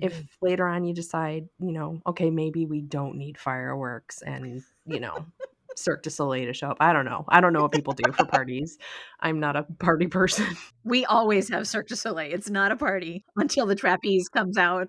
if later on you decide, okay, maybe we don't need fireworks and, Cirque du Soleil to show up. I don't know. I don't know what people do for parties. I'm not a party person. We always have Cirque du Soleil. It's not a party until the trapeze comes out.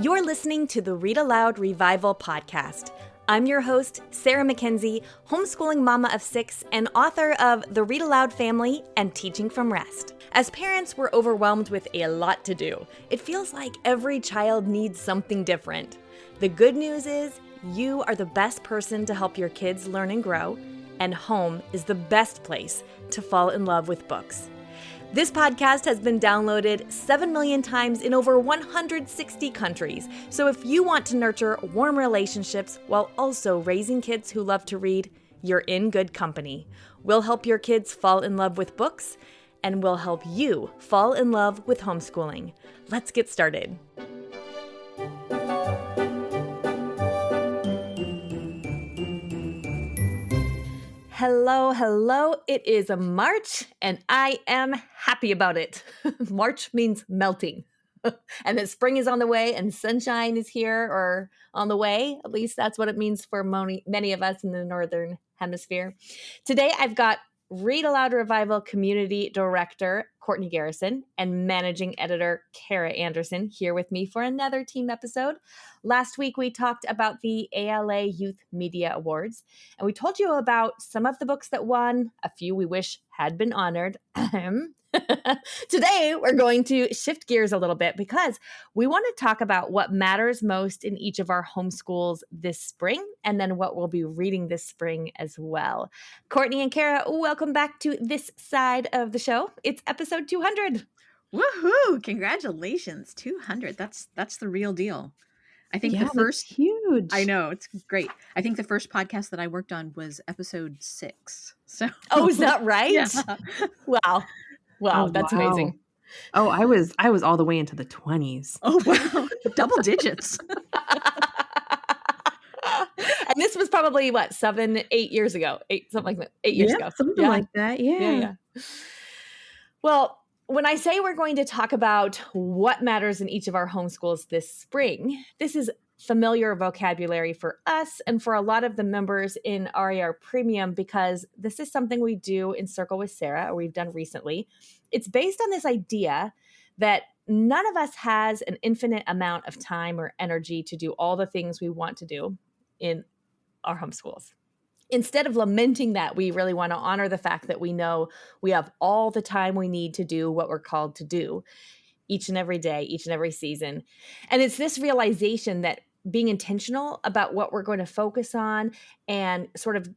You're listening to the Read-Aloud Revival podcast. I'm your host, Sarah McKenzie, homeschooling mama of 6 and author of The Read-Aloud Family and Teaching from Rest. As parents, we're overwhelmed with a lot to do. It feels like every child needs something different. The good news is you are the best person to help your kids learn and grow, and home is the best place to fall in love with books. This podcast has been downloaded 7 million times in over 160 countries. So if you want to nurture warm relationships while also raising kids who love to read, you're in good company. We'll help your kids fall in love with books, and we'll help you fall in love with homeschooling. Let's get started. Hello. It is March, and I am happy about it. March means melting, and that spring is on the way, and sunshine is here or on the way. At least that's what it means for many of us in the Northern Hemisphere. Today, I've got Read-Aloud Revival Community Director Courtney Garrison and Managing Editor Kara Anderson here with me for another team episode. Last week, we talked about the ALA Youth Media Awards, and we told you about some of the books that won, a few we wish had been honored. Today, we're going to shift gears a little bit because we want to talk about what matters most in each of our homeschools this spring, and then what we'll be reading this spring as well. Courtney and Kara, welcome back to this side of the show. It's episode 200. Woohoo! Congratulations, 200. That's the real deal. I think the first huge. I know, it's great. I think the first podcast that I worked on was episode 6. So is that right? Yeah. Wow, that's amazing. Oh, I was all the way into the 20s. Oh wow, double digits. And this was probably 7, 8 years ago, something like that. 8 years ago, something like that. Yeah. Well, when I say we're going to talk about what matters in each of our homeschools this spring, this is familiar vocabulary for us and for a lot of the members in RAR Premium because this is something we do in Circle with Sarah, or we've done recently. It's based on this idea that none of us has an infinite amount of time or energy to do all the things we want to do in our homeschools. Instead of lamenting that, we really want to honor the fact that we know we have all the time we need to do what we're called to do each and every day, each and every season. And it's this realization that being intentional about what we're going to focus on and sort of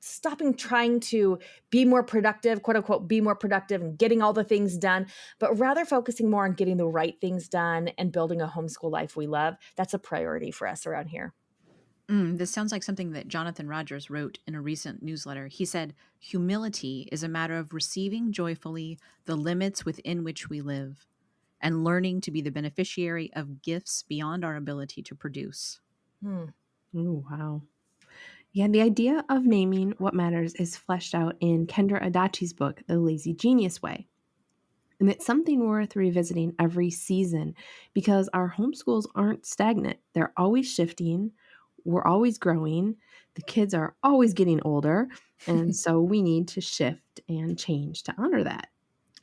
stopping trying to be more productive, quote unquote, be more productive and getting all the things done, but rather focusing more on getting the right things done and building a homeschool life we love. That's a priority for us around here. This sounds like something that Jonathan Rogers wrote in a recent newsletter. He said, "Humility is a matter of receiving joyfully the limits within which we live and learning to be the beneficiary of gifts beyond our ability to produce." Oh, wow. Yeah, the idea of naming what matters is fleshed out in Kendra Adachi's book, The Lazy Genius Way. And it's something worth revisiting every season because our homeschools aren't stagnant. They're always shifting. We're always growing. The kids are always getting older. And so we need to shift and change to honor that.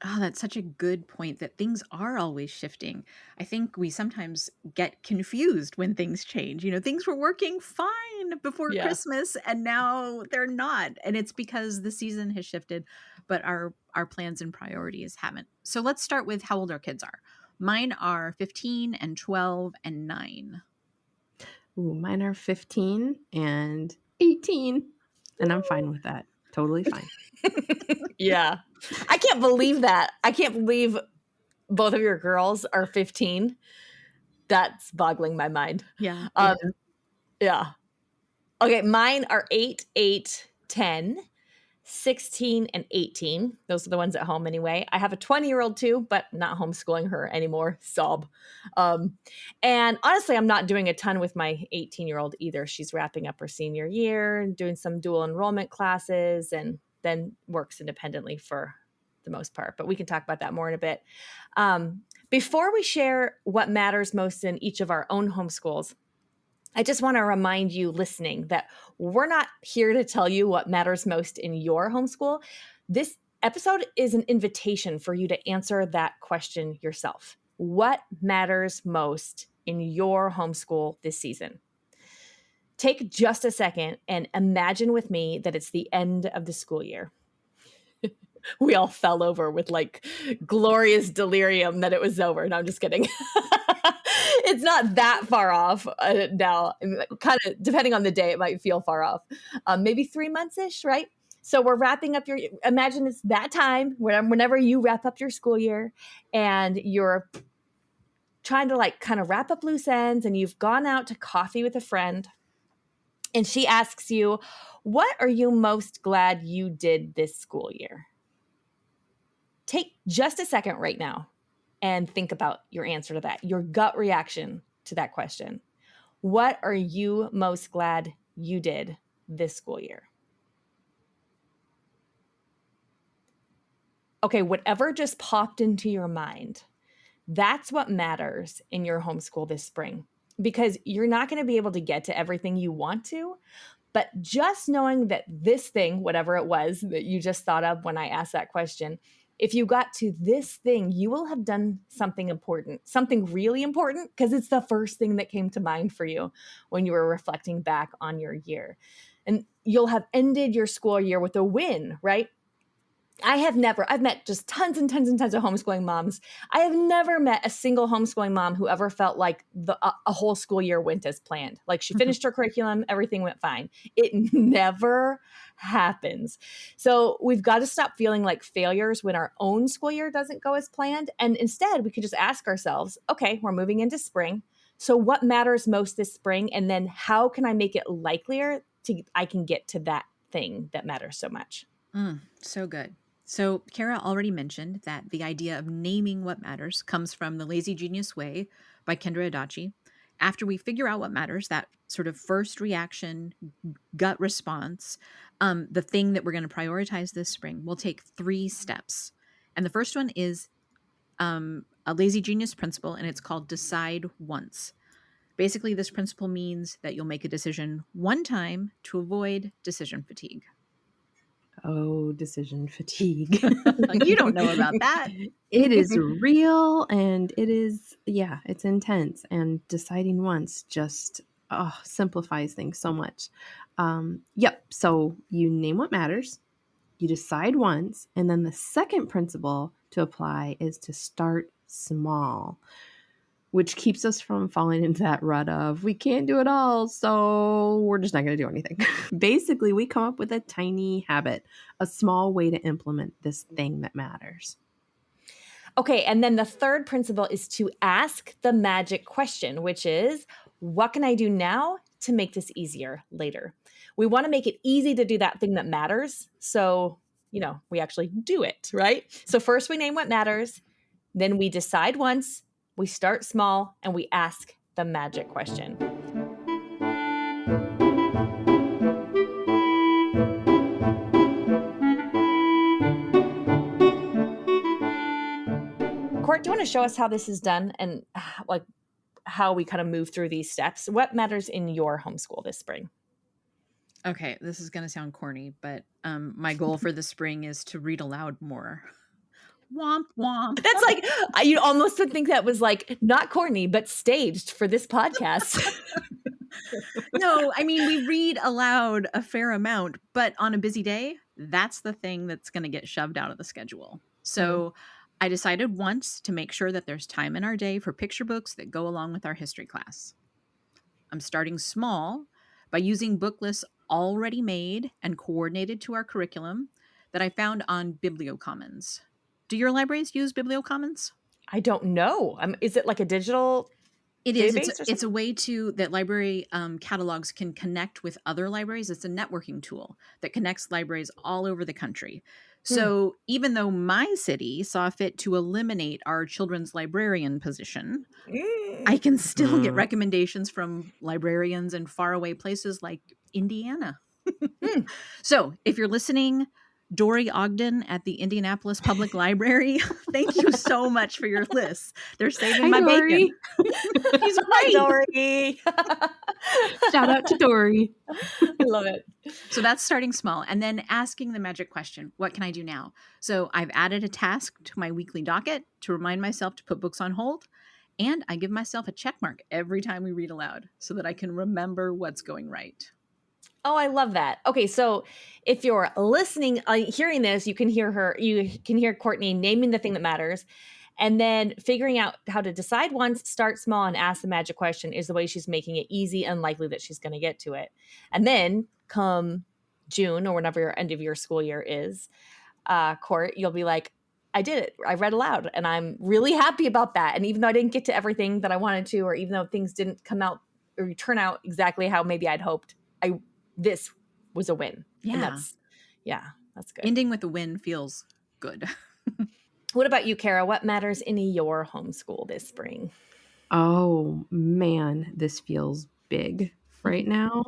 Oh, that's such a good point that things are always shifting. I think we sometimes get confused when things change. Things were working fine before Christmas and now they're not. And it's because the season has shifted, but our plans and priorities haven't. So let's start with how old our kids are. Mine are 15 and 12 and 9. Ooh, mine are 15 and 18, and I'm fine with that. Totally fine. Yeah. I can't believe that. I can't believe both of your girls are 15. That's boggling my mind. Yeah. Yeah. Okay, mine are 8, 8, 10, 16, and 18. Those are the ones at home anyway. I have a 20-year-old too, but not homeschooling her anymore. Sob. And honestly, I'm not doing a ton with my 18-year-old either. She's wrapping up her senior year and doing some dual enrollment classes and then works independently for the most part. But we can talk about that more in a bit. Before we share what matters most in each of our own homeschools, I just want to remind you listening that we're not here to tell you what matters most in your homeschool. This episode is an invitation for you to answer that question yourself. What matters most in your homeschool this season? Take just a second and imagine with me that it's the end of the school year. We all fell over with like glorious delirium that it was over. No, I'm just kidding. It's not that far off now. Kind of depending on the day, it might feel far off. Maybe 3 months-ish, right? So we're wrapping up imagine it's that time whenever you wrap up your school year and you're trying to like kind of wrap up loose ends and you've gone out to coffee with a friend and she asks you, what are you most glad you did this school year? Take just a second right now and think about your answer to that, your gut reaction to that question. What are you most glad you did this school year? Okay, whatever just popped into your mind, that's what matters in your homeschool this spring, because you're not going to be able to get to everything you want to. But just knowing that this thing, whatever it was that you just thought of when I asked that question, if you got to this thing, you will have done something important, something really important, because it's the first thing that came to mind for you when you were reflecting back on your year. And you'll have ended your school year with a win, right? I've met just tons and tons and tons of homeschooling moms. I have never met a single homeschooling mom who ever felt like a whole school year went as planned. Like she finished her curriculum, everything went fine. It never happens. So we've got to stop feeling like failures when our own school year doesn't go as planned. And instead, we could just ask ourselves, okay, we're moving into spring. So what matters most this spring? And then how can I make it likelier I can get to that thing that matters so much? So good. So Kara already mentioned that the idea of naming what matters comes from The Lazy Genius Way by Kendra Adachi. After we figure out what matters, that sort of first reaction, gut response, the thing that we're going to prioritize this spring, we'll take 3 steps. And the first one is a Lazy Genius principle, and it's called decide once. Basically, this principle means that you'll make a decision one time to avoid decision fatigue. Oh, decision fatigue. You don't know about that. It is real and it's intense. And deciding once just simplifies things so much. So you name what matters, you decide once, and then the second principle to apply is to start small, which keeps us from falling into that rut of we can't do it all, so we're just not going to do anything. Basically, we come up with a tiny habit, a small way to implement this thing that matters. Okay, and then the third principle is to ask the magic question, which is, what can I do now to make this easier later? We want to make it easy to do that thing that matters, so, we actually do it, right? So first we name what matters, then we decide once, we start small, and we ask the magic question. Court, do you want to show us how this is done and like how we kind of move through these steps? What matters in your homeschool this spring? Okay, this is going to sound corny, but my goal for the spring is to read aloud more. Womp womp. That's like, you almost would think that was like not corny, but staged for this podcast. No, I mean, we read aloud a fair amount, but on a busy day, that's the thing that's going to get shoved out of the schedule. So I decided once to make sure that there's time in our day for picture books that go along with our history class. I'm starting small by using book lists already made and coordinated to our curriculum that I found on BiblioCommons. Do your libraries use BiblioCommons? I don't know. Is it like a digital It is. database or It's a something? way that library catalogs can connect with other libraries. It's a networking tool that connects libraries all over the country. Hmm. So even though my city saw fit to eliminate our children's librarian position, I Mm. can still get Mm. recommendations from librarians in faraway places like Indiana. Hmm. So if you're listening, Dory Ogden at the Indianapolis Public Library, thank you so much for your lists. They're saving Hi, my bacon. Dory. She's Hi, great. Dory. Shout out to Dory. I love it. So that's starting small and then asking the magic question, what can I do now? So I've added a task to my weekly docket to remind myself to put books on hold. And I give myself a check mark every time we read aloud so that I can remember what's going right. Oh, I love that. Okay, so if you're listening, hearing this, you can hear Courtney naming the thing that matters, and then figuring out how to decide once, start small, and ask the magic question is the way she's making it easy and likely that she's going to get to it. And then come June or whenever your end of your school year is, Court, you'll be like, I did it. I read aloud, and I'm really happy about that. And even though I didn't get to everything that I wanted to, or even though things didn't come out or turn out exactly how maybe I'd hoped, I this was a win. And Yeah. that's good. Ending with a win feels good. What about you, Kara? What matters in your homeschool this spring? Oh man, this feels big right now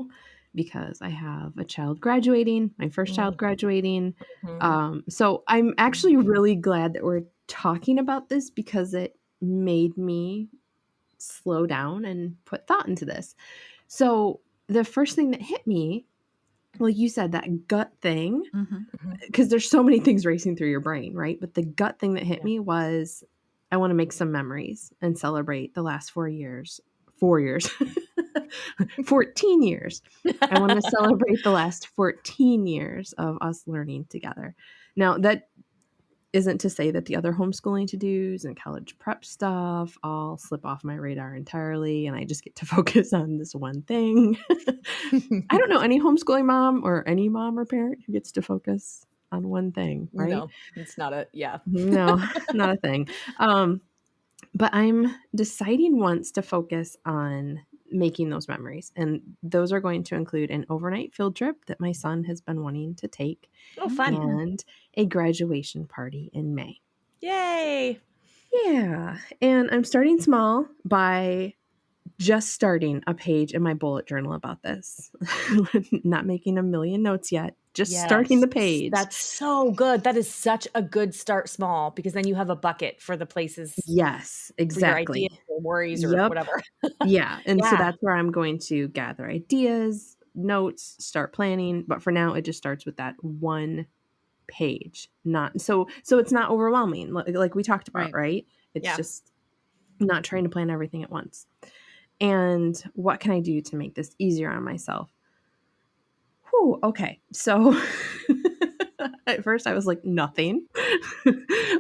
because I have a child graduating, my first child graduating. Mhm. So I'm actually really glad that we're talking about this because it made me slow down and put thought into this. So the first thing that hit me, like you said, that gut thing, Mhm. Mhm. because there's so many things racing through your brain, right? But the gut thing that hit Yeah. me was I want to make some memories and celebrate the last 4 years. 4 years. 14 years. I want to celebrate the last 14 years of us learning together. Now, that isn't to say that the other homeschooling to dos and college prep stuff all slip off my radar entirely and I just get to focus on this one thing. I don't know any homeschooling mom or any mom or parent who gets to focus on one thing, right? No, it's not a yeah. No, not a thing. Um, but I'm deciding once to focus on making those memories. And those are going to include an overnight field trip that my son has been wanting to take Oh, fun. and a graduation party in May. Yay. Yeah. And I'm starting small by just starting a page in my bullet journal about this. Not making a million notes yet, just starting Yes. the page. That's so good. That is such a good start small because then you have a bucket for the places Yes, for your ideas exactly. or worries or Yep. whatever. Yeah. And so Yeah. that's where I'm going to gather ideas, notes, start planning. But for now, it just starts with that one page. Not so it's not overwhelming, like we talked about, Right. right? It's Yeah. just not trying to plan everything at once. And what can I do to make this easier on myself? Whew, okay. So at first I was like, nothing.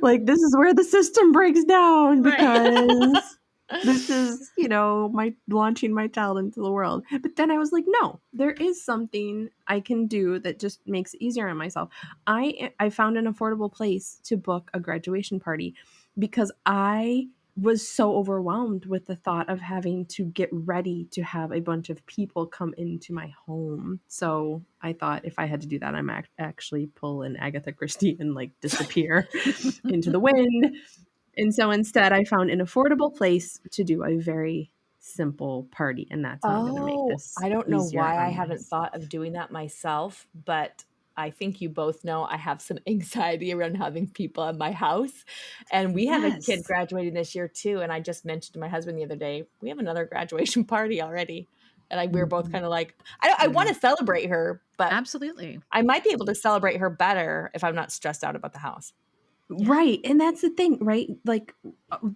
Like, this is where the system breaks down Right. because this is, my launching my child into the world. But then I was like, no, there is something I can do that just makes it easier on myself. I found an affordable place to book a graduation party because I was so overwhelmed with the thought of having to get ready to have a bunch of people come into my home. So I thought if I had to do that, I'm actually pull an Agatha Christie and like disappear into the wind. And so instead, I found an affordable place to do a very simple party. And that's how I'm going to make Oh, this I don't know easier why I on haven't thought myself. of doing that myself, but I think you both know I have some anxiety around having people at my house. And we have a kid Yes. graduating this year too. And I just mentioned to my husband the other day, we have another graduation party already. And we were both Mhm. kind of like, I want Yeah. to celebrate her, but Absolutely. I might be able to celebrate her better if I'm not stressed out about the house. Yeah. Right. And that's the thing, right? Like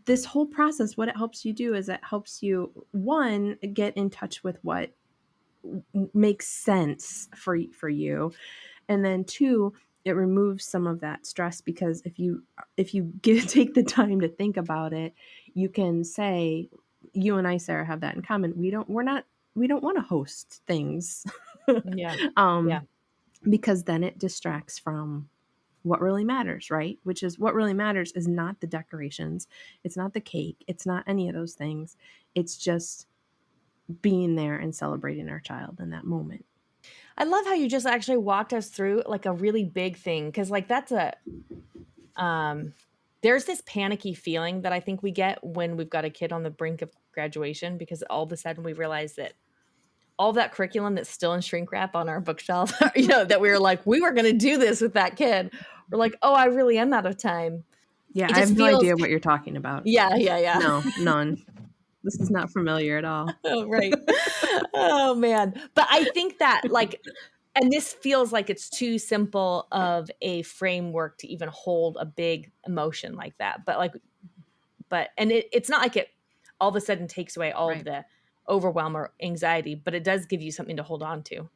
this whole process, what it helps you do is it helps you, one, get in touch with what makes sense for you, and then two, it removes some of that stress because if you take the time to think about it, you can say, you and I, Sarah, have that in common. We don't want to host things. Yeah. Yeah. um because then it distracts from what really matters, right? Which is what really matters is not the decorations, it's not the cake, it's not any of those things. It's just being there and celebrating our child in that moment. I love how you just actually walked us through like a really big thing, because like that's a there's this panicky feeling that I think we get when we've got a kid on the brink of graduation, because all of a sudden we realize that all that curriculum that's still in shrink wrap on our bookshelf, that we were like, we were going to do this with that kid. We're like, oh, I really am out of time. Yeah, It I have just no feels, idea what you're talking about. yeah. No, none. This is not familiar at all. Oh, right. Oh, man. But I think that and this feels like it's too simple of a framework to even hold a big emotion like that. And it's not like it all of a sudden takes away all of the overwhelm or anxiety, but it does give you something to hold on to.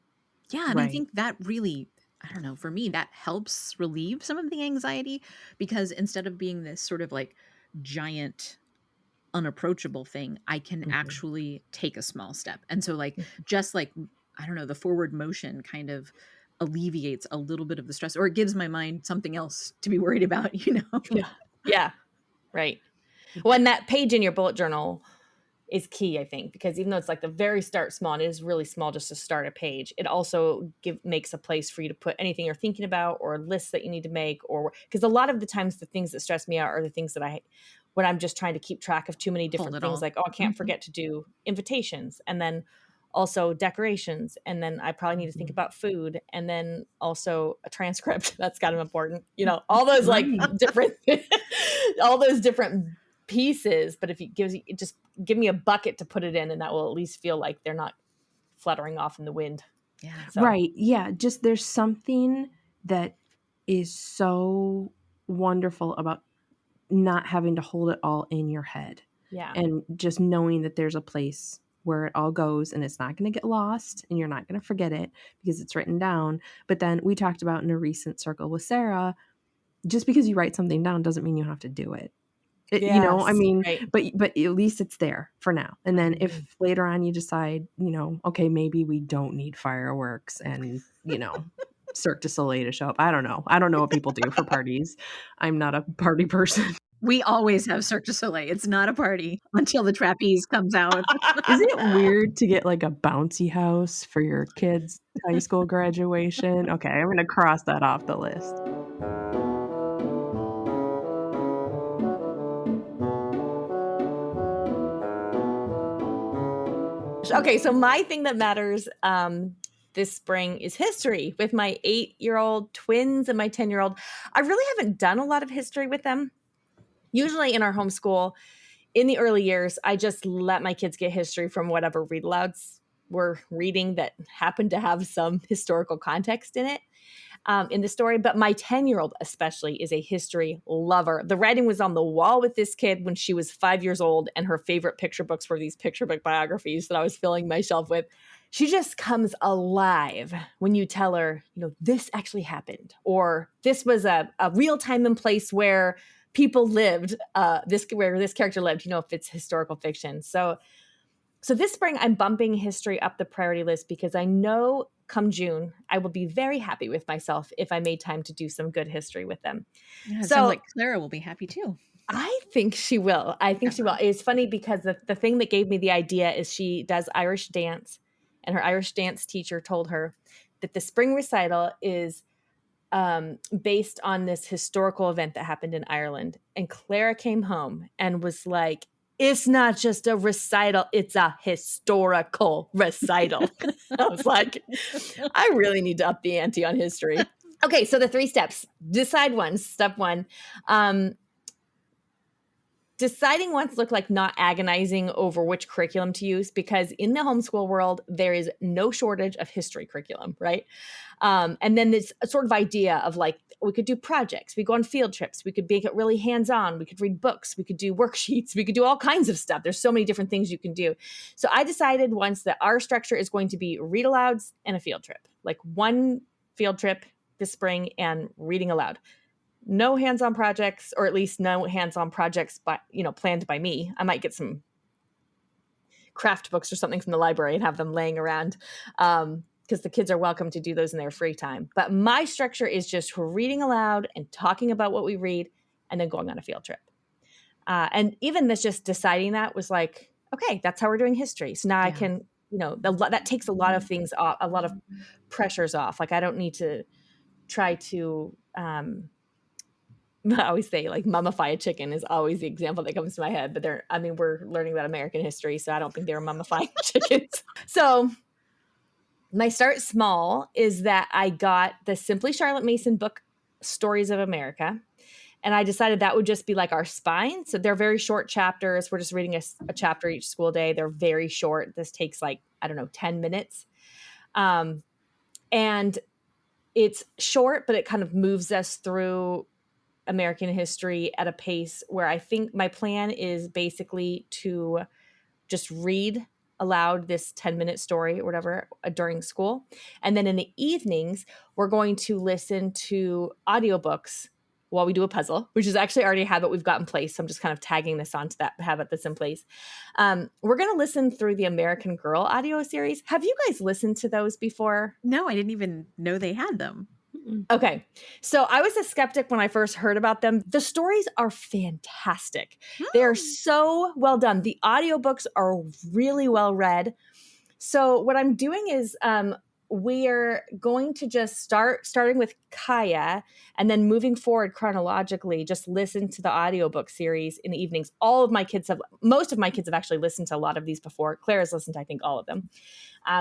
Yeah, and I think that really, I don't know, for me, that helps relieve some of the anxiety, because instead of being this sort of like giant unapproachable thing, I can actually take a small step. And so like, just like, I don't know, the forward motion kind of alleviates a little bit of the stress, or it gives my mind something else to be worried about, Yeah. Right. Well, and that page in your bullet journal is key, I think, because even though it's like the very start small, and it is really small just to start a page, it also makes a place for you to put anything you're thinking about, or lists that you need to make, or because a lot of the times the things that stress me out are the things that when I'm just trying to keep track of too many different things, like, oh, I can't forget to do invitations, and then also decorations, and then I probably need to think about food, and then also a transcript. That's kind of important, all those like different, all those different pieces. But if just give me a bucket to put it in, and that will at least feel like they're not fluttering off in the wind. Yeah. So. Right. Yeah. Just there's something that is so wonderful about not having to hold it all in your head. Yeah. And just knowing that there's a place where it all goes, and it's not going to get lost, and you're not going to forget it because it's written down. But then we talked about in a recent circle with Sarah, just because you write something down doesn't mean you have to do it. I mean, right. but at least it's there for now. And then if later on you decide, okay, maybe we don't need fireworks and, Cirque du Soleil to show up. I don't know. I don't know what people do for parties. I'm not a party person. We always have Cirque du Soleil. It's not a party until the trapeze comes out. Isn't it weird to get like a bouncy house for your kids' high school graduation? Okay, I'm going to cross that off the list. Okay, so my thing that matters this spring is history with my 8-year-old twins and my 10-year-old. I really haven't done a lot of history with them. Usually in our homeschool, in the early years, I just let my kids get history from whatever read-alouds we're reading that happened to have some historical context in it. In the story, but my 10-year-old especially is a history lover. The writing was on the wall with this kid when she was 5 years old, and her favorite picture books were these picture book biographies that I was filling my shelf with. She just comes alive when you tell her, this actually happened, or this was a real time and place where people lived, where this character lived, if it's historical fiction. So this spring, I'm bumping history up the priority list because I know come June, I will be very happy with myself if I made time to do some good history with them. Yeah, it sounds like Clara will be happy too. I think she will. She will. It's funny because the thing that gave me the idea is she does Irish dance, and her Irish dance teacher told her that the spring recital is based on this historical event that happened in Ireland. And Clara came home and was like, it's not just a recital, it's a historical recital. I was like, I really need to up the ante on history. Okay, so the 3 steps. Decide one. Step 1. Deciding once look like not agonizing over which curriculum to use, because in the homeschool world, there is no shortage of history curriculum, right? And then this sort of idea of like, we could do projects, we go on field trips, we could make it really hands-on, we could read books, we could do worksheets, we could do all kinds of stuff. There's so many different things you can do. So I decided once that our structure is going to be read alouds and a field trip, like one field trip this spring and reading aloud. No hands-on projects, or at least no hands-on projects planned by me. I might get some craft books or something from the library and have them laying around because the kids are welcome to do those in their free time. But my structure is just reading aloud and talking about what we read and then going on a field trip. And even this, just deciding that was like, okay, that's how we're doing history. So now I can, that takes a lot of things off, a lot of pressures off. Like I don't need to try to, I always say like mummify a chicken is always the example that comes to my head, but we're learning about American history, so I don't think they were mummifying chickens. So my start small is that I got the Simply Charlotte Mason book, Stories of America. And I decided that would just be like our spine. So they're very short chapters. We're just reading a chapter each school day. They're very short. This takes 10 minutes. And it's short, but it kind of moves us through American history at a pace where I think my plan is basically to just read aloud this 10-minute story or whatever during school. And then in the evenings, we're going to listen to audiobooks while we do a puzzle, which is actually already a habit we've got in place. So I'm just kind of tagging this onto that habit that's in place. We're going to listen through the American Girl audio series. Have you guys listened to those before? No, I didn't even know they had them. Okay. So I was a skeptic when I first heard about them. The stories are fantastic. They're so well done. The audiobooks are really well read. So what I'm doing is we're going to just starting with Kaya and then moving forward chronologically, just listen to the audiobook series in the evenings. Most of my kids have actually listened to a lot of these before. Claire's listened to, I think, all of them.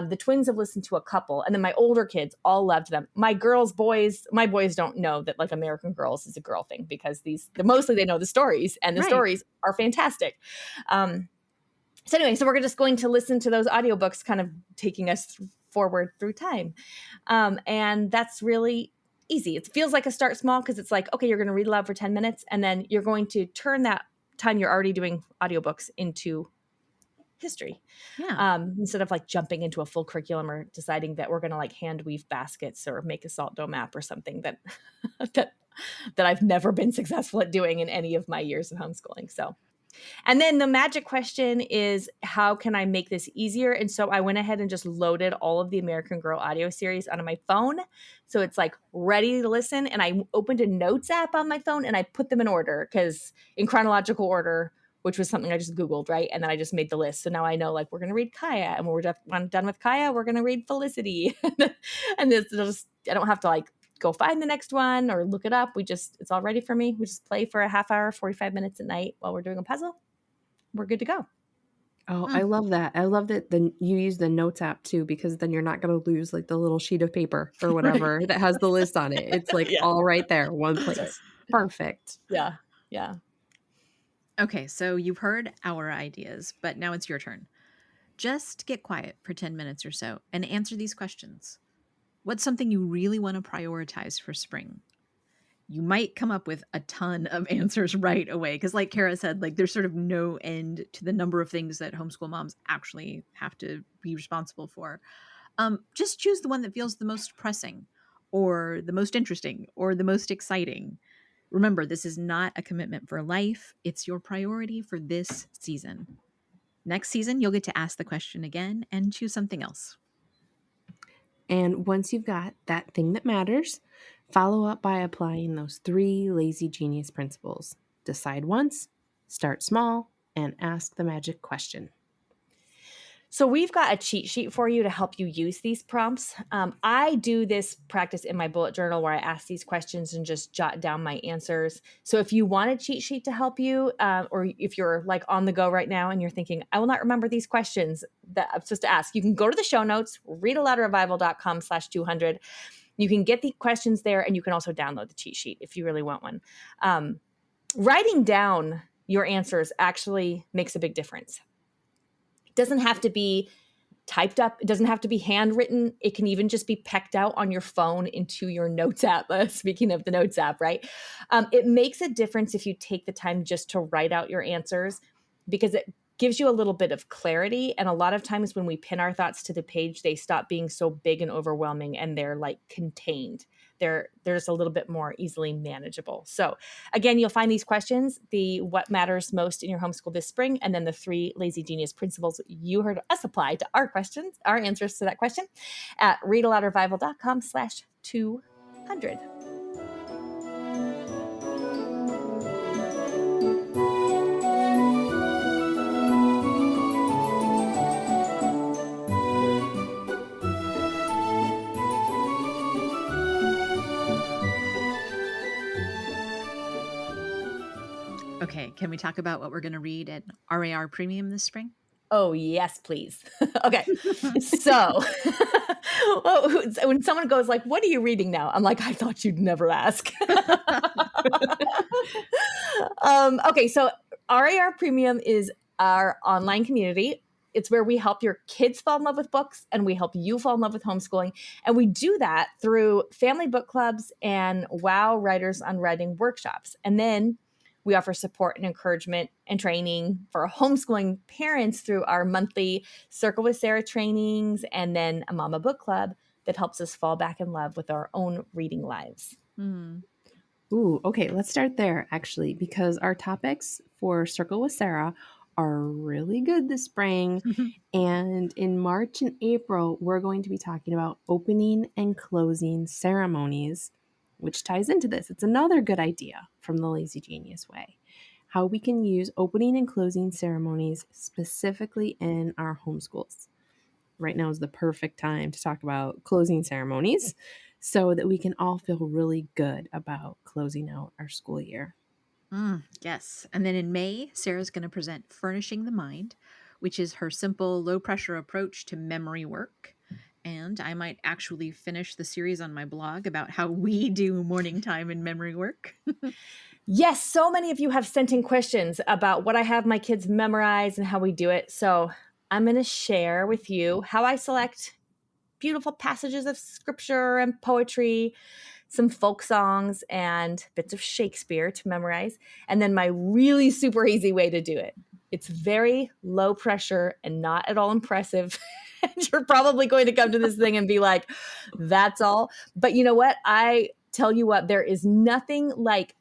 The twins have listened to a couple, and then my older kids all loved them. My boys don't know that like American Girls is a girl thing because mostly they know the stories, and the stories are fantastic. So anyway, so we're just going to listen to those audiobooks kind of taking us forward through time. And that's really easy. It feels like a start small because it's like, okay, you're going to read aloud for 10 minutes, and then you're going to turn that time you're already doing audiobooks into history. Instead of like jumping into a full curriculum or deciding that we're going to like hand weave baskets or make a salt dough map or something that I've never been successful at doing in any of my years of homeschooling. So, and then the magic question is, how can I make this easier? And so I went ahead and just loaded all of the American Girl audio series onto my phone. So it's like ready to listen. And I opened a notes app on my phone and I put them in order, because in chronological order, which was something I just Googled, right? And then I just made the list. So now I know, like, we're going to read Kaya, and when I'm done with Kaya, we're going to read Felicity. And I don't have to like go find the next one or look it up. It's all ready for me. We just play for a half hour, 45 minutes at night while we're doing a puzzle. We're good to go. Oh, I love that. I love that you use the notes app too, because then you're not going to lose like the little sheet of paper or whatever that has the list on it. It's like all right there, one place. Right. Perfect. Yeah. Yeah. Okay, so you've heard our ideas, but now it's your turn. Just get quiet for 10 minutes or so and answer these questions. What's something you really want to prioritize for spring? You might come up with a ton of answers right away, because like Kara said, like there's sort of no end to the number of things that homeschool moms actually have to be responsible for. Just choose the one that feels the most pressing or the most interesting or the most exciting. Remember, this is not a commitment for life. It's your priority for this season. Next season, you'll get to ask the question again and choose something else. And once you've got that thing that matters, follow up by applying those 3 lazy genius principles. Decide once, start small, and ask the magic question. So we've got a cheat sheet for you to help you use these prompts. I do this practice in my bullet journal where I ask these questions and just jot down my answers. So if you want a cheat sheet to help you, or if you're like on the go right now and you're thinking, I will not remember these questions that I'm supposed to ask, you can go to the show notes, readaloudrevival.com/200. You can get the questions there, and you can also download the cheat sheet if you really want one. Writing down your answers actually makes a big difference. Doesn't have to be typed up. It doesn't have to be handwritten. It can even just be pecked out on your phone into your notes app. Speaking of the notes app, right? It makes a difference if you take the time just to write out your answers, because it gives you a little bit of clarity. And a lot of times when we pin our thoughts to the page, they stop being so big and overwhelming, and they're like contained. They're just a little bit more easily manageable. So again, you'll find these questions, the what matters most in your homeschool this spring, and then the 3 lazy genius principles you heard us apply to our questions, our answers to that question, at readaloudrevival.com/200. Okay, can we talk about what we're going to read at RAR Premium this spring? Oh, yes, please. Okay. So when someone goes like, what are you reading now? I'm like, I thought you'd never ask. Okay. So RAR Premium is our online community. It's where we help your kids fall in love with books and we help you fall in love with homeschooling. And we do that through family book clubs and WOW Writers on Writing workshops. And then we offer support and encouragement and training for homeschooling parents through our monthly Circle with Sarah trainings and then a Mama Book Club that helps us fall back in love with our own reading lives. Ooh, okay, let's start there actually, because our topics for Circle with Sarah are really good this spring. And in March and April, we're going to be talking about opening and closing ceremonies, which ties into this. It's another good idea from the Lazy Genius Way. How we can use opening and closing ceremonies specifically in our homeschools. Right now is the perfect time to talk about closing ceremonies so that we can all feel really good about closing out our school year. Yes. And then in May, Sarah's going to present Furnishing the Mind, which is her simple, low pressure approach to memory work. And I might actually finish the series on my blog about how we do morning time and memory work. Yes, so many of you have sent in questions about what I have my kids memorize and how we do it. So I'm going to share with you how I select beautiful passages of scripture and poetry, some folk songs, and bits of Shakespeare to memorize, and then my really super easy way to do it. It's very low pressure and not at all impressive. And you're probably going to come to this thing and be like, that's all. But you know what? I tell you what, there is nothing like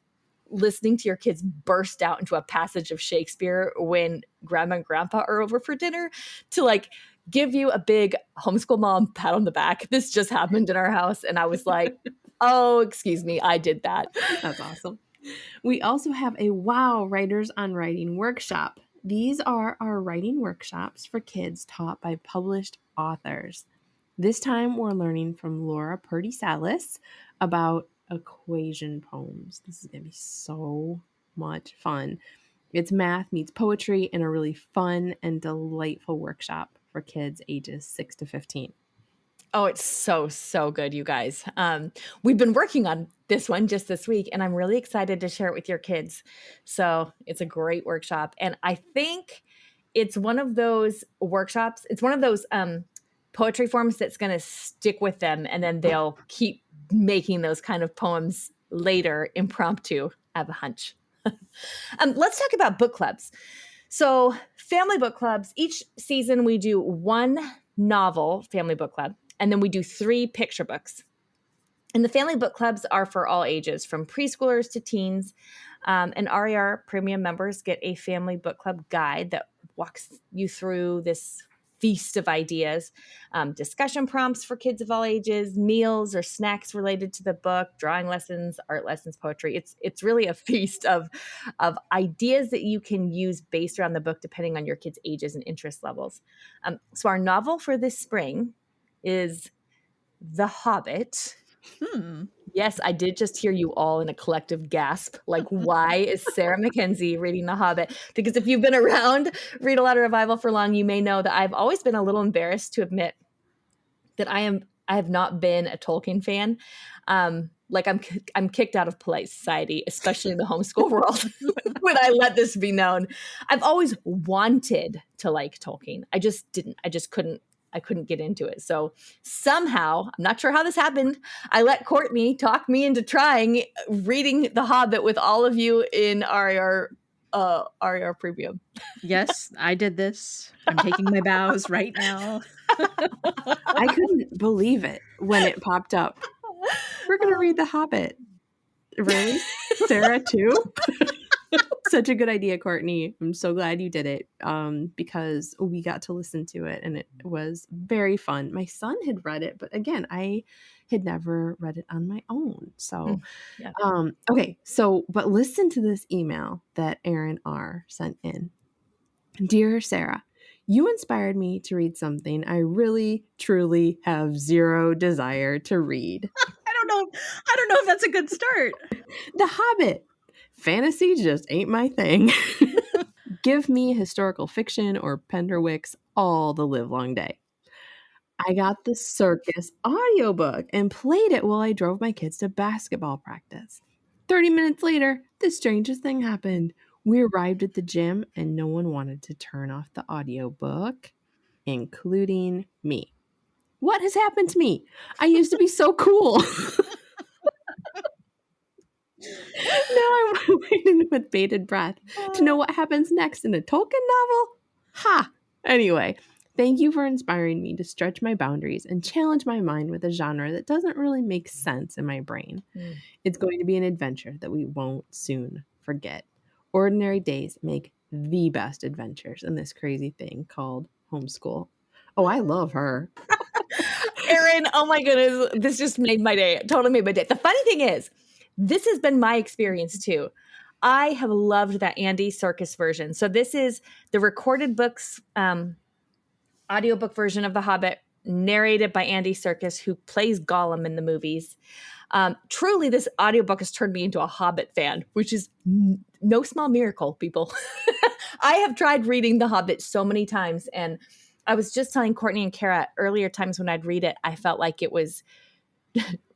listening to your kids burst out into a passage of Shakespeare when grandma and grandpa are over for dinner to like give you a big homeschool mom pat on the back. This just happened in our house. And I was like, oh, excuse me, I did that. That's awesome. We also have a WOW Writers on Writing workshop. These are our writing workshops for kids taught by published authors. This time we're learning from Laura Purdy Salas about equation poems. This is going to be so much fun. It's math meets poetry in a really fun and delightful workshop for kids ages 6 to 15. Oh, it's so, so good, you guys. We've been working on this one just this week, and I'm really excited to share it with your kids. So it's a great workshop. And I think it's one of those workshops, it's one of those poetry forms that's going to stick with them, and then they'll keep making those kind of poems later, impromptu. I have a hunch. Let's talk about book clubs. So family book clubs, each season we do one novel family book club, and then we do 3 picture books. And the family book clubs are for all ages, from preschoolers to teens. And RAR Premium members get a family book club guide that walks you through this feast of ideas, discussion prompts for kids of all ages, meals or snacks related to the book, drawing lessons, art lessons, poetry. It's really a feast of ideas that you can use based around the book, depending on your kids' ages and interest levels. So our novel for this spring is The Hobbit. Yes, I did just hear you all in a collective gasp. Like, why is Sarah Mackenzie reading The Hobbit? Because if you've been around Read-Aloud Revival for long, you may know that I've always been a little embarrassed to admit that I have not been a Tolkien fan. Like I'm kicked out of polite society, especially in the homeschool world, when I let this be known. I've always wanted to like Tolkien. I just didn't. I couldn't get into it. So somehow, I'm not sure how this happened, I let Courtney talk me into trying reading The Hobbit with all of you in RAR Premium. Yes, I did this. I'm taking my bows right now. I couldn't believe it when it popped up. We're going to read The Hobbit. Really? Sarah, too? Such a good idea, Courtney. I'm so glad you did it because we got to listen to it and it was very fun. My son had read it, but again, I had never read it on my own. So, Yeah. Okay. So, but listen to this email that Aaron R. sent in. Dear Sarah, you inspired me to read something I really, truly have zero desire to read. I don't know if that's a good start. The Hobbit. Fantasy just ain't my thing. Give me historical fiction or Penderwicks all the livelong day. I got the circus audiobook and played it while I drove my kids to basketball practice. 30 minutes later, the strangest thing happened. We arrived at the gym and no one wanted to turn off the audiobook, including me. What has happened to me? I used to be so cool. Now I'm waiting with bated breath to know what happens next in a Tolkien novel. Ha! Anyway, thank you for inspiring me to stretch my boundaries and challenge my mind with a genre that doesn't really make sense in my brain. It's going to be an adventure that we won't soon forget. Ordinary days make the best adventures in this crazy thing called homeschool. Oh, I love her. Erin, oh my goodness, this just made my day. Totally made my day. The funny thing is, this has been my experience too. I have loved that Andy Serkis version. So this is the recorded books, audiobook version of The Hobbit, narrated by Andy Serkis, who plays Gollum in the movies. Truly, this audiobook has turned me into a Hobbit fan, which is no small miracle, people. I have tried reading The Hobbit so many times, and I was just telling Courtney and Kara earlier times when I'd read it, I felt like it was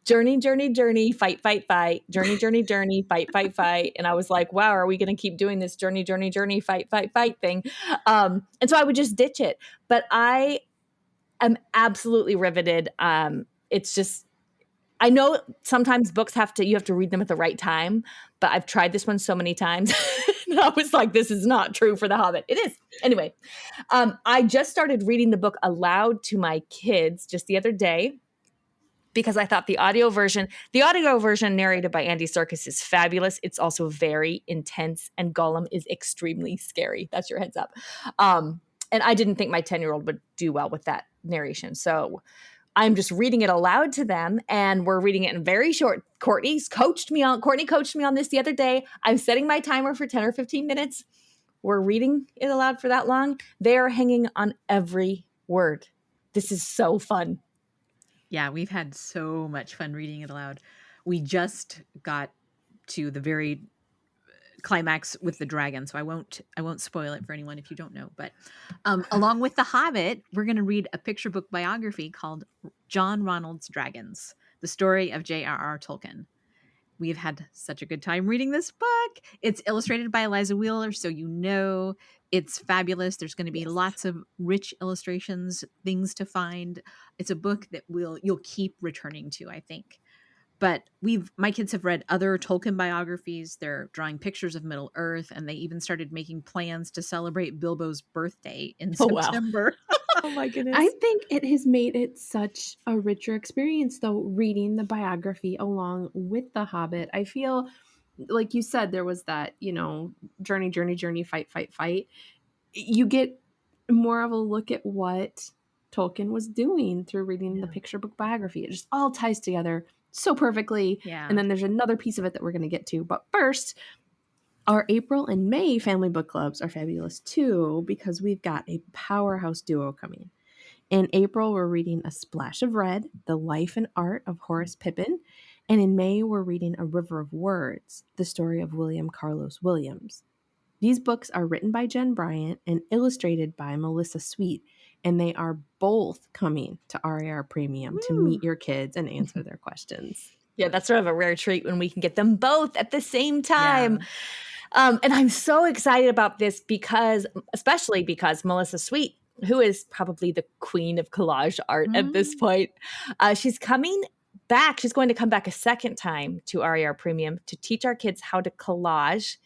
journey, journey, journey, fight, fight, fight, journey, journey, journey, fight, fight, fight. And I was like, wow, are we going to keep doing this journey, journey, journey, fight, fight, fight thing? And so I would just ditch it. But I am absolutely riveted. It's just, I know sometimes books you have to read them at the right time, but I've tried this one so many times. And I was like, this is not true for The Hobbit. It is. Anyway, I just started reading the book aloud to my kids just the other day, because I thought the audio version narrated by Andy Serkis is fabulous. It's also very intense, and Gollum is extremely scary. That's your heads up. And I didn't think my 10-year-old would do well with that narration. So I'm just reading it aloud to them, and we're reading it in very short. Courtney coached me on this the other day. I'm setting my timer for 10 or 15 minutes. We're reading it aloud for that long. They are hanging on every word. This is so fun. Yeah, we've had so much fun reading it aloud. We just got to the very climax with the dragon, so I won't spoil it for anyone if you don't know. But along with The Hobbit, we're going to read a picture book biography called John Ronald's Dragons: The Story of J.R.R. Tolkien. We've had such a good time reading this book. It's illustrated by Eliza Wheeler, so it's fabulous. There's going to be lots of rich illustrations, things to find. It's a book that you'll keep returning to, I think. But my kids have read other Tolkien biographies. They're drawing pictures of Middle Earth, and they even started making plans to celebrate Bilbo's birthday in September. Wow. Oh my goodness. I think it has made it such a richer experience, though, reading the biography along with The Hobbit. I feel, like you said, there was that, journey, journey, journey, fight, fight, fight. You get more of a look at what Tolkien was doing through reading the picture book biography. It just all ties together so perfectly. Yeah. And then there's another piece of it that we're going to get to. But first, our April and May family book clubs are fabulous too, because we've got a powerhouse duo coming. In April, we're reading A Splash of Red, The Life and Art of Horace Pippin. And in May, we're reading A River of Words, the story of William Carlos Williams. These books are written by Jen Bryant and illustrated by Melissa Sweet, and they are both coming to RAR Premium to meet your kids and answer their questions. Yeah, that's sort of a rare treat when we can get them both at the same time. Yeah. And I'm so excited about this especially because Melissa Sweet, who is probably the queen of collage art at this point, she's coming back. She's going to come back a second time to RAR Premium to teach our kids how to collage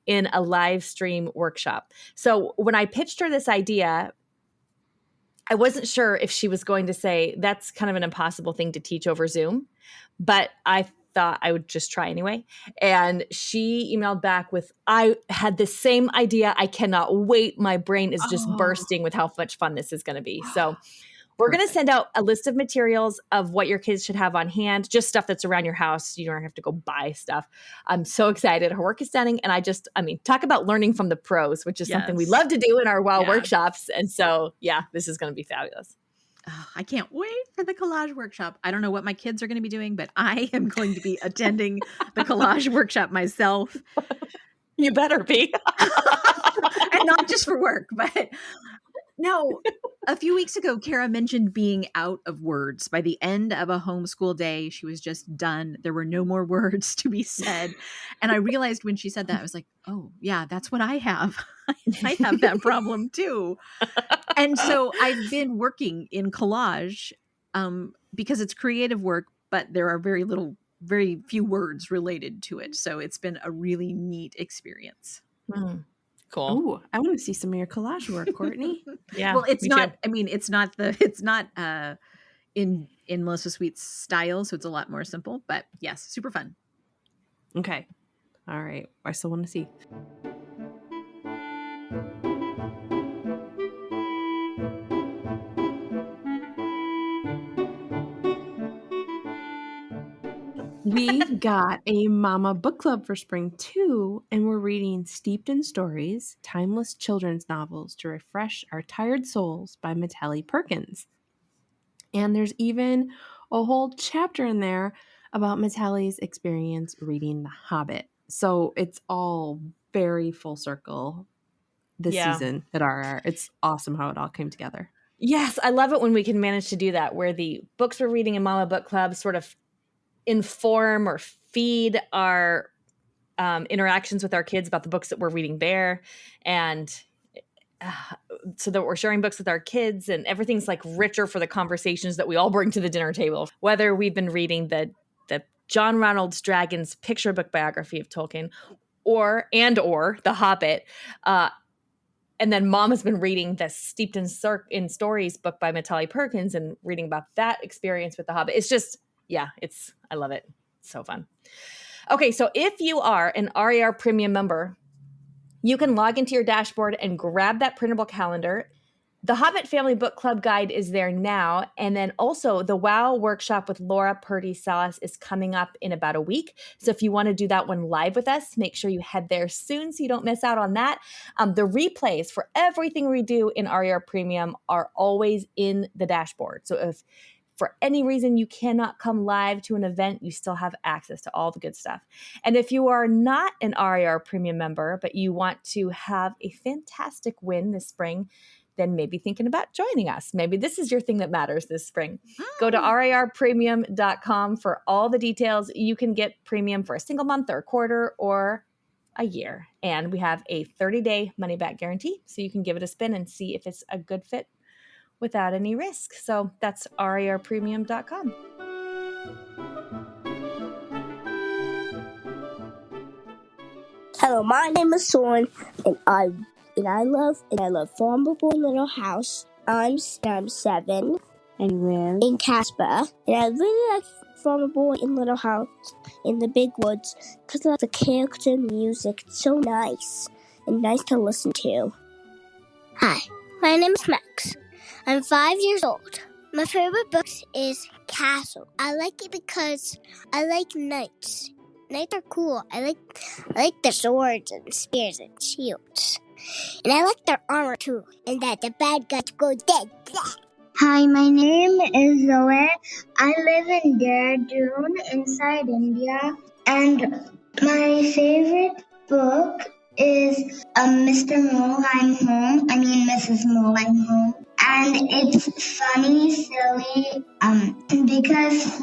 in a live stream workshop. So when I pitched her this idea, I wasn't sure if she was going to say that's kind of an impossible thing to teach over Zoom, but I thought I would just try anyway. And she emailed back with, I had the same idea. I cannot wait. My brain is just bursting with how much fun this is going to be. So we're going to send out a list of materials of what your kids should have on hand, just stuff that's around your house. You don't have to go buy stuff. I'm so excited. Her work is stunning. And talk about learning from the pros, which is something we love to do in our WOW workshops. And so, yeah, this is going to be fabulous. I can't wait for the collage workshop. I don't know what my kids are going to be doing, but I am going to be attending the collage workshop myself. You better be. And not just for work, but no. A few weeks ago, Kara mentioned being out of words. By the end of a homeschool day, she was just done. There were no more words to be said. And I realized when she said that, I was like, oh, yeah, that's what I have. I have that problem too. And so I've been working in collage because it's creative work, but there are very few words related to it. So it's been a really neat experience. Cool. Oh, I want to see some of your collage work, Courtney. Yeah. Well, it's me not, too. I mean, it's not in Melissa Sweet's style, so it's a lot more simple, but yes, super fun. Okay. All right. I still want to see. We've got a Mama Book Club for spring too, and we're reading Steeped in Stories, Timeless Children's Novels to Refresh Our Tired Souls by Matiley Perkins. And there's even a whole chapter in there about Matiley's experience reading The Hobbit. So it's all very full circle this season at RR. It's awesome how it all came together. Yes, I love it when we can manage to do that, where the books we're reading in Mama Book Club sort of inform or feed our interactions with our kids about the books that we're reading there. And so that we're sharing books with our kids, and everything's like richer for the conversations that we all bring to the dinner table. Whether we've been reading the John Ronald Dragon's picture book biography of Tolkien or The Hobbit, and then Mom has been reading the Steeped in Stories book by Matiley Perkins and reading about that experience with The Hobbit. It's just, I love it. It's so fun. Okay, so if you are an RAR Premium member, you can log into your dashboard and grab that printable calendar. The Hobbit Family Book Club guide is there now. And then also the WOW workshop with Laura Purdy Salas is coming up in about a week. So if you want to do that one live with us, make sure you head there soon so you don't miss out on that. The replays for everything we do in RAR Premium are always in the dashboard. So if for any reason you cannot come live to an event, you still have access to all the good stuff. And if you are not an RAR Premium member, but you want to have a fantastic win this spring, then maybe thinking about joining us. Maybe this is your thing that matters this spring. Go to rarpremium.com for all the details. You can get premium for a single month or a quarter or a year. And we have a 30-day money-back guarantee, so you can give it a spin and see if it's a good fit without any risk. So that's rarpremium.com. Hello, my name is Soren, and I love Farmable Little House. I'm 7 and live in Casper, and I really like Farmable in Little House in the Big Woods because of the character music. It's so nice and nice to listen to. Hi, my name is Max. I'm 5 years old. My favorite book is Castle. I like it because I like knights. Knights are cool. I like the swords and spears and shields. And I like their armor too. And that the bad guys go dead. Hi, my name is Zoe. I live in Dehradun inside India. And my favorite book is Mr. Mole, I'm Home. I mean Mrs. Mole, I'm Home. And it's funny, silly, because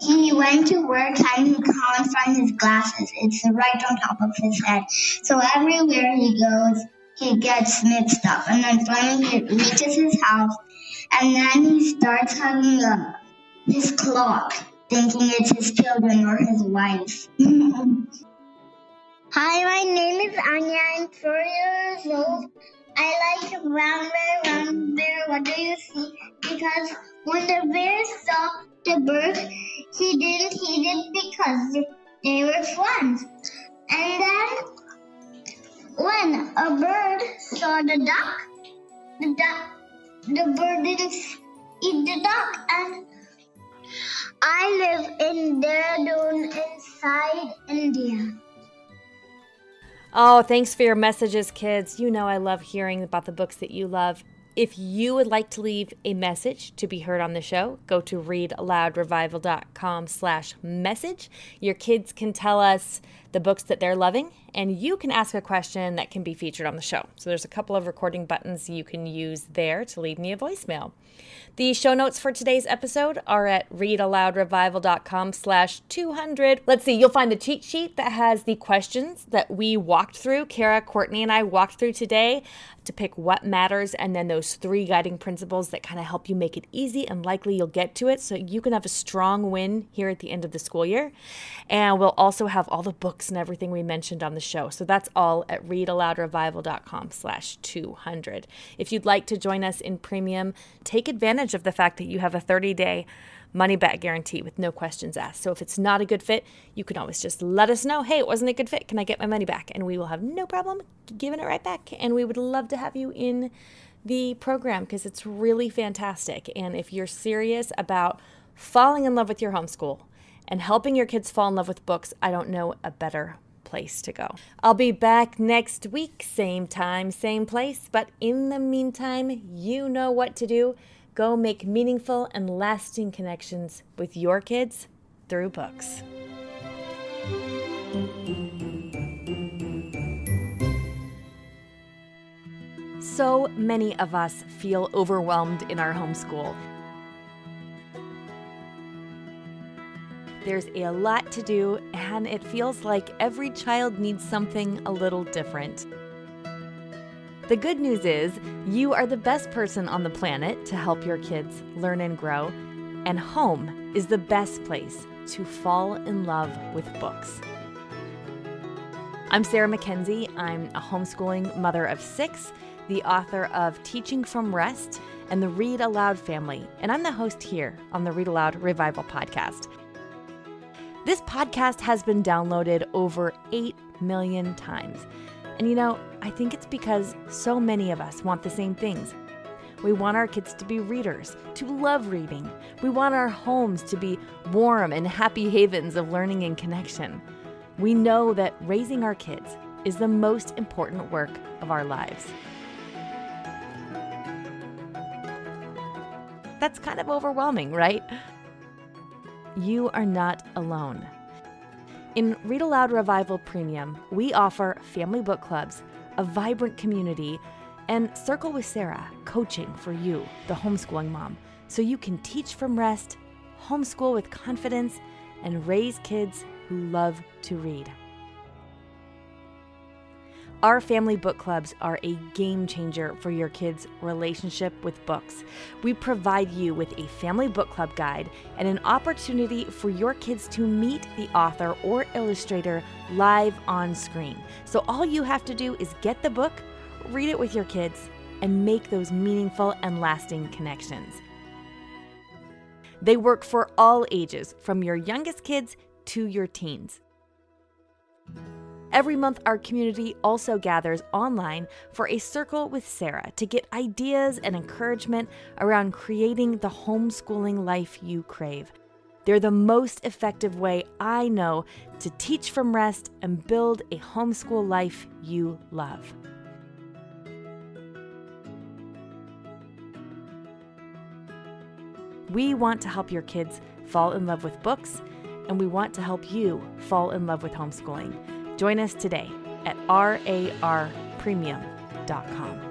he went to work and he can't find his glasses. It's right on top of his head. So everywhere he goes, he gets mixed up. And then finally he reaches his house, and then he starts hugging his clock, thinking it's his children or his wife. Hi, my name is Anya. I'm 4 years old. I like Round Bear, what do you see? Because when the bear saw the bird, he didn't eat it because they were friends. And then when a bird saw the bird didn't eat the duck. And I live in Dehradun inside India. Oh, thanks for your messages, kids. You know I love hearing about the books that you love. If you would like to leave a message to be heard on the show, go to readaloudrevival.com/message. Your kids can tell us the books that they're loving, and you can ask a question that can be featured on the show. So there's a couple of recording buttons you can use there to leave me a voicemail. The show notes for today's episode are at readaloudrevival.com/200. Let's see, you'll find the cheat sheet that has the questions that we walked through. Kara, Courtney, and I walked through today to pick what matters, and then those 3 guiding principles that kind of help you make it easy and likely you'll get to it so you can have a strong win here at the end of the school year. And we'll also have all the books and everything we mentioned on the show. So that's all at readaloudrevival.com/200. If you'd like to join us in premium, take advantage of the fact that you have a 30-day money-back guarantee with no questions asked. So if it's not a good fit, you can always just let us know, hey, it wasn't a good fit. Can I get my money back? And we will have no problem giving it right back. And we would love to have you in the program because it's really fantastic. And if you're serious about falling in love with your homeschool and helping your kids fall in love with books, I don't know a better place to go. I'll be back next week, same time, same place. But in the meantime, you know what to do. Go make meaningful and lasting connections with your kids through books. So many of us feel overwhelmed in our homeschool. There's a lot to do, and it feels like every child needs something a little different. The good news is you are the best person on the planet to help your kids learn and grow, and home is the best place to fall in love with books. I'm Sarah Mackenzie. I'm a homeschooling mother of 6, the author of Teaching from Rest and the Read Aloud family, and I'm the host here on the Read-Aloud Revival podcast. This podcast has been downloaded over 8 million times. And you know, I think it's because so many of us want the same things. We want our kids to be readers, to love reading. We want our homes to be warm and happy havens of learning and connection. We know that raising our kids is the most important work of our lives. That's kind of overwhelming, right? You are not alone. In Read Aloud Revival Premium, we offer family book clubs, a vibrant community, and Circle with Sarah, coaching for you, the homeschooling mom, so you can teach from rest, homeschool with confidence, and raise kids who love to read. Our family book clubs are a game changer for your kids' relationship with books. We provide you with a family book club guide and an opportunity for your kids to meet the author or illustrator live on screen. So all you have to do is get the book, read it with your kids, and make those meaningful and lasting connections. They work for all ages, from your youngest kids to your teens. Every month, our community also gathers online for a Circle with Sarah to get ideas and encouragement around creating the homeschooling life you crave. They're the most effective way I know to teach from rest and build a homeschool life you love. We want to help your kids fall in love with books, and we want to help you fall in love with homeschooling. Join us today at rarpremium.com.